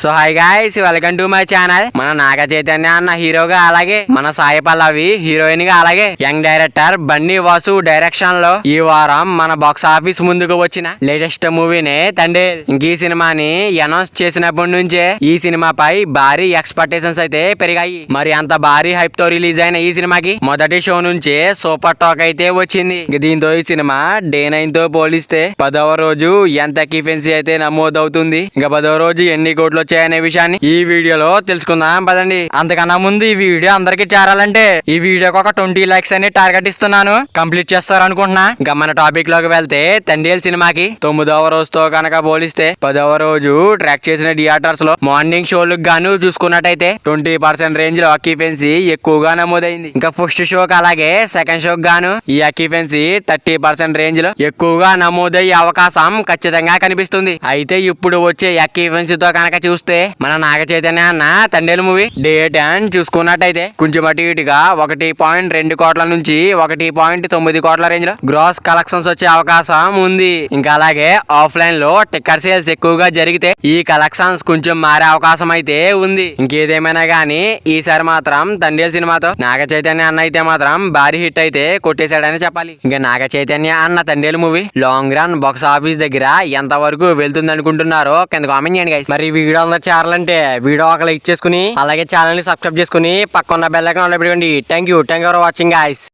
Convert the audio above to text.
So hi guys, welcome to my channel. మన నాగ చైతన్య అన్న హీరోగా, అలాగే మన సాయి పల్లవి హీరోయిన్ గా, అలాగే young director Bunny Vasu direction లో ఈ వారం మన బాక్స్ ఆఫీస్ ముందుకు వచ్చిన లేటెస్ట్ మూవీనే తండేల్. ఇంక ఈ సినిమాని అనౌన్స్ చేసినప్పటి నుంచే ఈ సినిమాపై భారీ ఎక్స్పెక్టేషన్స్ అయితే పెరిగాయి. మరి అంత భారీ హైప్ తో రిలీజ్ అయిన ఈ సినిమాకి మొదటి షో నుంచే సూపర్ టాక్ అయితే వచ్చింది. దీంతో ఈ సినిమా డే 9 తో పోలిస్తే 10వ రోజు ఎంత కీఫెన్సీ అయితే నమోదవుతుంది, ఇంకా 10వ రోజు ఎన్ని కోట్లు వచ్చాయనే విషయాన్ని ఈ వీడియోలో తెలుసుకుందాం పదండి. అంతకన్నా ముందు ఈ వీడియో అందరికి చేరాలంటే ఈ వీడియోకి ఒక 20 లైక్స్ అని టార్గెట్ ఇస్తున్నాను. కంప్లీట్ చేస్తారు అనుకుంటున్నా. ఇంకా మన టాపిక్ లోకి వెళ్తే, తండేల్ సినిమాకి 9వ రోజుతో కనుక పోలిస్తే 10వ రోజు ట్రాక్ చేసిన థియేటర్స్ లో మార్నింగ్ షోలకు గాను చూసుకున్నట్టయితే 20% రేంజ్ లో ఆక్యుపెన్సీ ఎక్కువగా నమోదైంది. ఇంకా ఫస్ట్ షోకి అలాగే సెకండ్ షోకి గాను ఈ ఆక్యుపెన్సీ 30% రేంజ్ లో ఎక్కువగా నమోదయ్యే అవకాశం ఖచ్చితంగా కనిపిస్తుంది. అయితే ఇప్పుడు వచ్చే ఆక్యుపెన్సీతో కనుక చూస్తే మన నాగ చైతన్య అన్న తండేలు మూవీ డే 10 చూసుకున్నట్టయితే కొంచెం అటు ఇటుగా 1.2 కోట్ల నుంచి 1.9 కోట్ల రేంజ్ లో గ్రాస్ కలెక్షన్స్ వచ్చే అవకాశం ఉంది. ఇంకా అలాగే ఆఫ్లైన్ లో టికెట్ సేల్స్ ఎక్కువగా జరిగితే ఈ కలెక్షన్స్ కొంచెం మారే అవకాశం అయితే ఉంది. ఇంకేదేమైనా గానీ ఈసారి మాత్రం తండేల్ సినిమాతో నాగ చైతన్య అన్న అయితే మాత్రం భారీ హిట్ అయితే కొట్టేశాడని చెప్పాలి. ఇంకా నాగ చైతన్య అన్న Thandel movie long run box office దగ్గర ఎంత వరకు వెళ్తుంది అనుకుంటున్నారో కింద కామెంట్ చేయండి గైస్. మరి వీడియో అందరూ చేరాలంటే వీడియో ఒక లైక్ చేసుకుని అలాగే ఛానల్ ని సబ్స్క్రైబ్ చేసుకుని పక్కన బెల్ ఐకాన్ ఆన్ లో పెట్టుకోండి. Thank you for watching guys.